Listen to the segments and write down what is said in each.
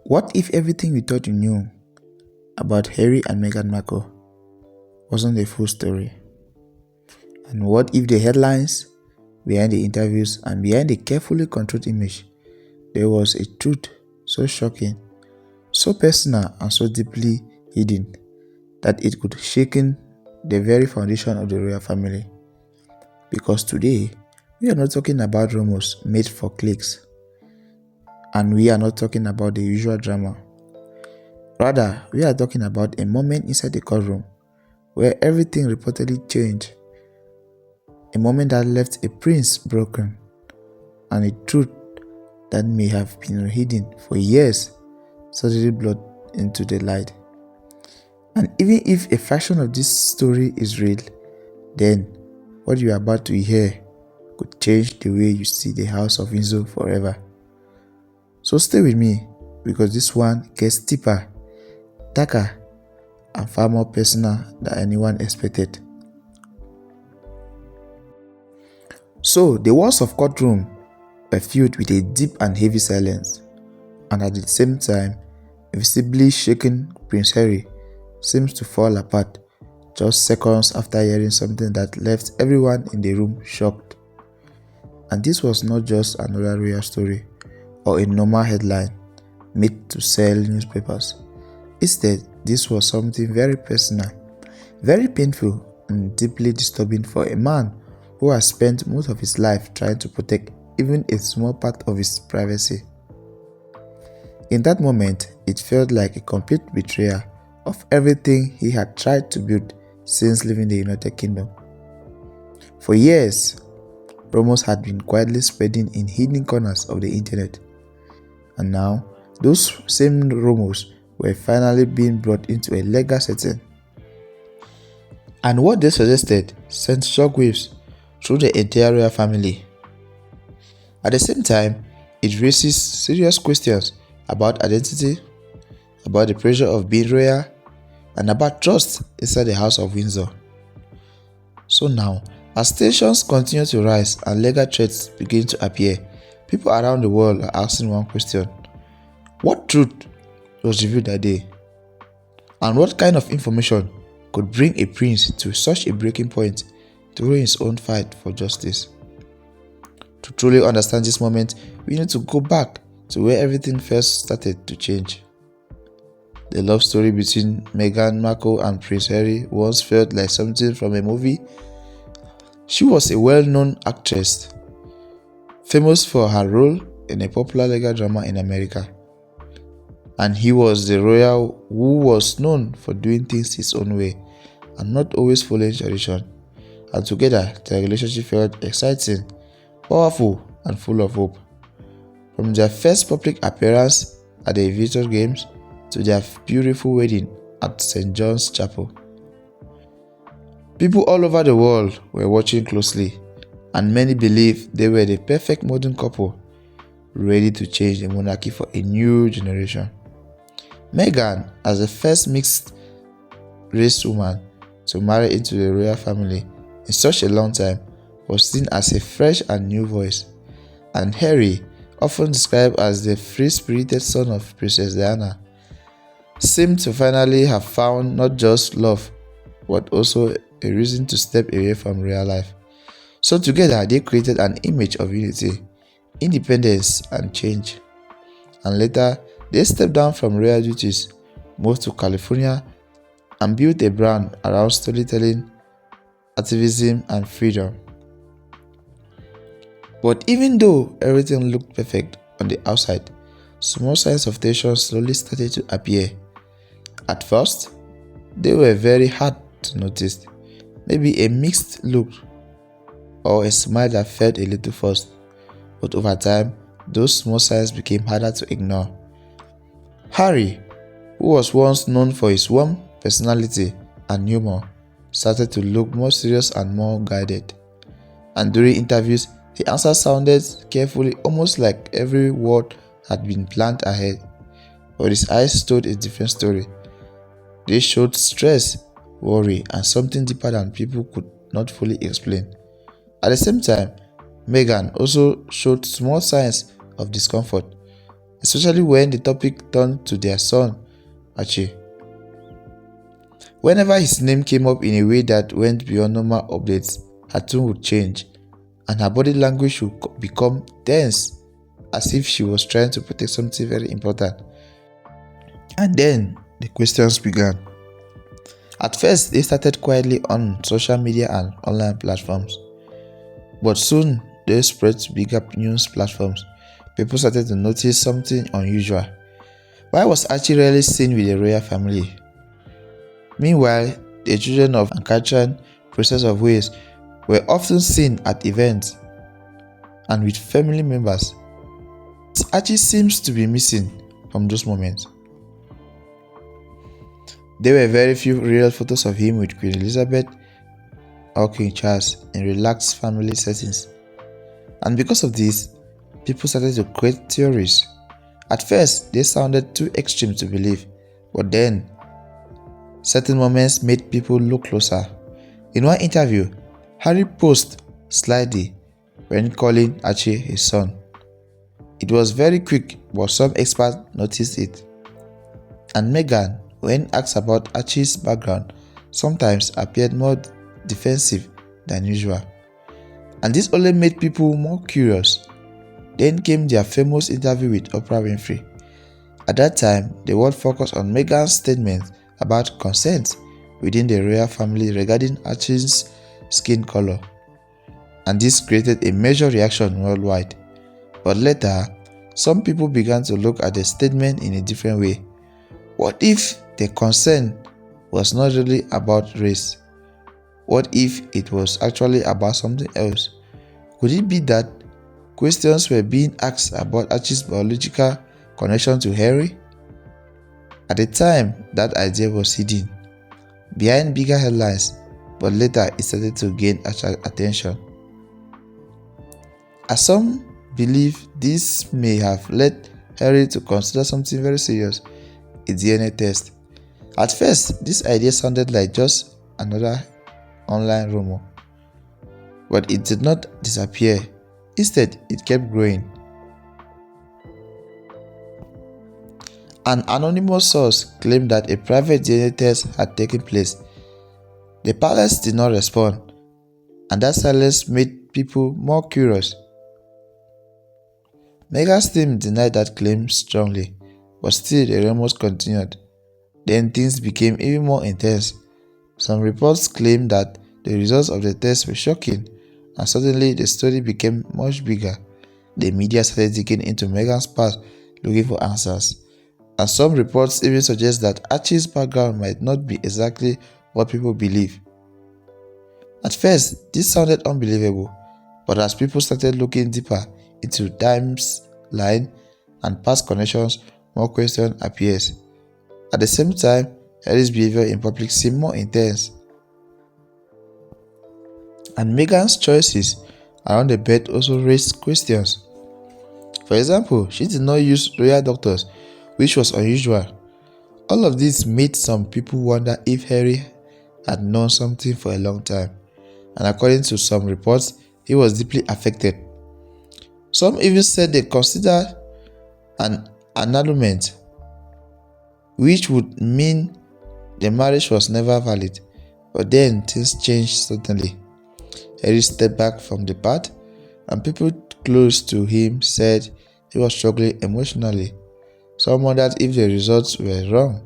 What if everything we thought you knew about Harry and Meghan Markle wasn't the full story? And what if the headlines, behind the interviews, and behind the carefully controlled image, there was a truth so shocking, so personal, and so deeply hidden that it could shaken the very foundation of the royal family? Because today, we are not talking about rumors made for clicks, and we are not talking about the usual drama. Rather, we are talking about a moment inside the courtroom where everything reportedly changed. A moment that left a prince broken, and a truth that may have been hidden for years suddenly brought into the light. And even if a fraction of this story is real, then what you are about to hear could change the way you see the House of Windsor forever. So stay with me, because this one gets deeper, darker, and far more personal than anyone expected. So the walls of courtroom were filled with a deep and heavy silence, and at the same time, a visibly shaken Prince Harry seems to fall apart just seconds after hearing something that left everyone in the room shocked. And this was not just another royal story or a normal headline made to sell newspapers. Instead, this was something very personal, very painful, and deeply disturbing for a man who has spent most of his life trying to protect even a small part of his privacy. In that moment, it felt like a complete betrayal of everything he had tried to build since leaving the United Kingdom. For years, rumors had been quietly spreading in hidden corners of the internet, and now those same rumors were finally being brought into a legal setting. And what they suggested sent shockwaves through the entire royal family. At the same time, it raises serious questions about identity, about the pressure of being royal, and about trust inside the House of Windsor. So now, as tensions continue to rise and legal threats begin to appear, people around the world are asking one question: what truth was revealed that day? And what kind of information could bring a prince to such a breaking point during his own fight for justice? To truly understand this moment, we need to go back to where everything first started to change. The love story between Meghan Markle and Prince Harry once felt like something from a movie. She was a well-known actress, famous for her role in a popular legal drama in America. And he was the royal who was known for doing things his own way and not always following tradition. And together, their relationship felt exciting, powerful, and full of hope. From their first public appearance at the Windsor Games to their beautiful wedding at St. John's Chapel. People all over the world were watching closely, and many believe they were the perfect modern couple, ready to change the monarchy for a new generation. Meghan, as the first mixed-race woman to marry into the royal family in such a long time, was seen as a fresh and new voice, and Harry, often described as the free-spirited son of Princess Diana, seemed to finally have found not just love, but also a reason to step away from real life. So together, they created an image of unity, independence, and change. And later, they stepped down from royal duties, moved to California, and built a brand around storytelling, activism, and freedom. But even though everything looked perfect on the outside, small signs of tension slowly started to appear. At first, they were very hard to notice. Maybe a mixed look or a smile that felt a little forced. But over time, those small signs became harder to ignore. Harry, who was once known for his warm personality and humor, started to look more serious and more guarded. And during interviews, the answers sounded carefully, almost like every word had been planned ahead. But his eyes told a different story. They showed stress, worry, and something deeper than people could not fully explain. At the same time, Meghan also showed small signs of discomfort, especially when the topic turned to their son, Archie. Whenever his name came up in a way that went beyond normal updates, her tone would change, and her body language would become tense, as if she was trying to protect something very important. And then the questions began. At first, they started quietly on social media and online platforms, but soon they spread to bigger news platforms. People started to notice something unusual. Why was Archie rarely seen with the royal family? Meanwhile, the children of Catherine, Princess of Wales, were often seen at events and with family members. Archie seems to be missing from those moments. There were very few real photos of him with Queen Elizabeth or King Charles in relaxed family settings. And because of this, people started to create theories. At first, they sounded too extreme to believe, but then certain moments made people look closer. In one interview, Harry posed slightly when calling Archie his son. It was very quick, but some experts noticed it. And Meghan, when asked about Archie's background, sometimes appeared more defensive than usual. And this only made people more curious. Then came their famous interview with Oprah Winfrey. At that time, the world focused on Meghan's statement about consent within the royal family regarding Archie's skin color. And this created a major reaction worldwide. But later, some people began to look at the statement in a different way. What if the consent was not really about race? What if it was actually about something else? Could it be that questions were being asked about Archie's biological connection to Harry? At the time, that idea was hidden behind bigger headlines, but later it started to gain attention. As some believe, this may have led Harry to consider something very serious, a DNA test. At first, this idea sounded like just another online rumor, but it did not disappear. Instead, it kept growing. An anonymous source claimed that a private DNA test had taken place. The palace did not respond, and that silence made people more curious. Meghan's team denied that claim strongly, but still the rumors continued. Then things became even more intense. Some reports claimed that the results of the test were shocking, and suddenly the story became much bigger. The media started digging into Meghan's past, looking for answers. And some reports even suggest that Archie's background might not be exactly what people believe. At first, this sounded unbelievable, but as people started looking deeper into timeline and past connections, more questions appeared. At the same time, Harry's behavior in public seemed more intense. And Meghan's choices around the bed also raised questions. For example, she did not use royal doctors, which was unusual. All of this made some people wonder if Harry had known something for a long time, and according to some reports, he was deeply affected. Some even said they considered an annulment, which would mean the marriage was never valid. But then things changed suddenly. Harry stepped back from the path, and people close to him said he was struggling emotionally. Some wondered if the results were wrong,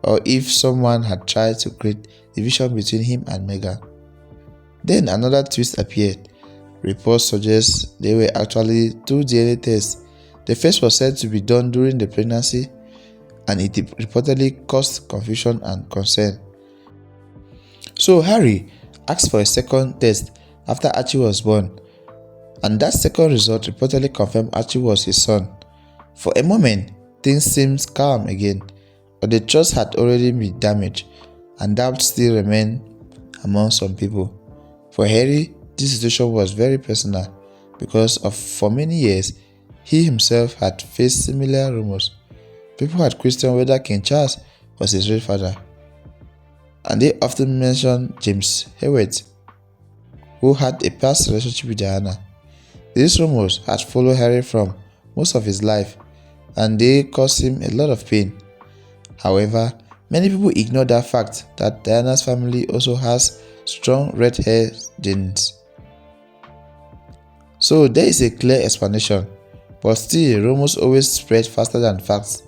or if someone had tried to create division between him and Meghan. Then another twist appeared. Reports suggest there were actually two DNA tests. The first was said to be done during the pregnancy, and it reportedly caused confusion and concern. So Harry asked for a second test after Archie was born, and that second result reportedly confirmed Archie was his son. For a moment, things seemed calm again, but the trust had already been damaged, and doubt still remained among some people. For Harry, this situation was very personal because for many years, he himself had faced similar rumors. People had questioned whether King Charles was his real father, and they often mentioned James Hewitt, who had a past relationship with Diana. These rumors had followed Harry from most of his life. and they cause him a lot of pain. However, many people ignore that fact that Diana's family also has strong red hair genes. So there is a clear explanation, but still rumors always spread faster than facts.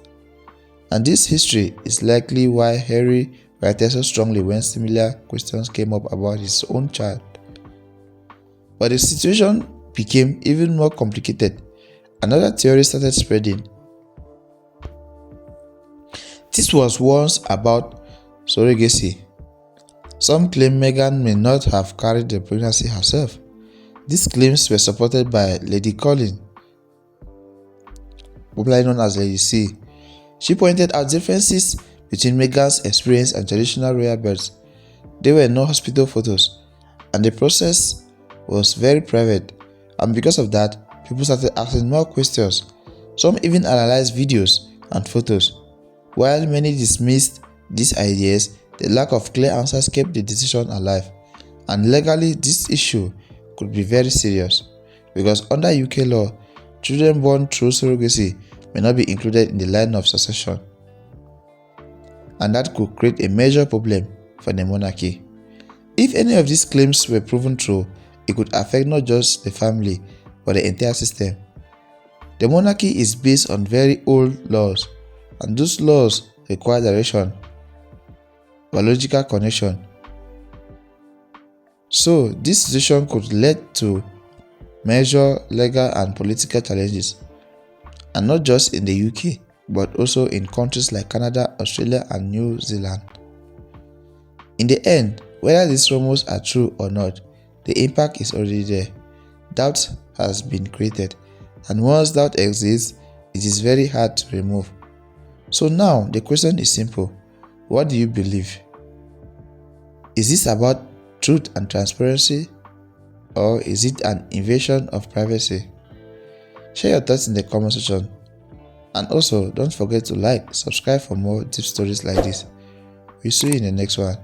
And this history is likely why Harry reacted so strongly when similar questions came up about his own child. But the situation became even more complicated. Another theory started spreading. This was once about surrogacy. Some claim Meghan may not have carried the pregnancy herself. These claims were supported by Lady Colin, popularly known as Lady C. She pointed out differences between Meghan's experience and traditional royal births. There were no hospital photos, and the process was very private, and because of that, people started asking more questions. Some even analyzed videos and photos. While many dismissed these ideas, the lack of clear answers kept the decision alive, and legally this issue could be very serious, because under UK law, children born through surrogacy may not be included in the line of succession, and that could create a major problem for the monarchy. If any of these claims were proven true, it could affect not just the family, but the entire system. The monarchy is based on very old laws, and those laws require direction, biological connection. So this situation could lead to major legal and political challenges, and not just in the UK, but also in countries like Canada, Australia, and New Zealand. In the end, whether these rumors are true or not, the impact is already there. Doubt has been created, and once doubt exists, it is very hard to remove. So now the question is simple: what do you believe? Is this about truth and transparency, or is it an invasion of privacy? Share your thoughts in the comment section, and also don't forget to like, subscribe for more deep stories like this. We'll see you in the next one.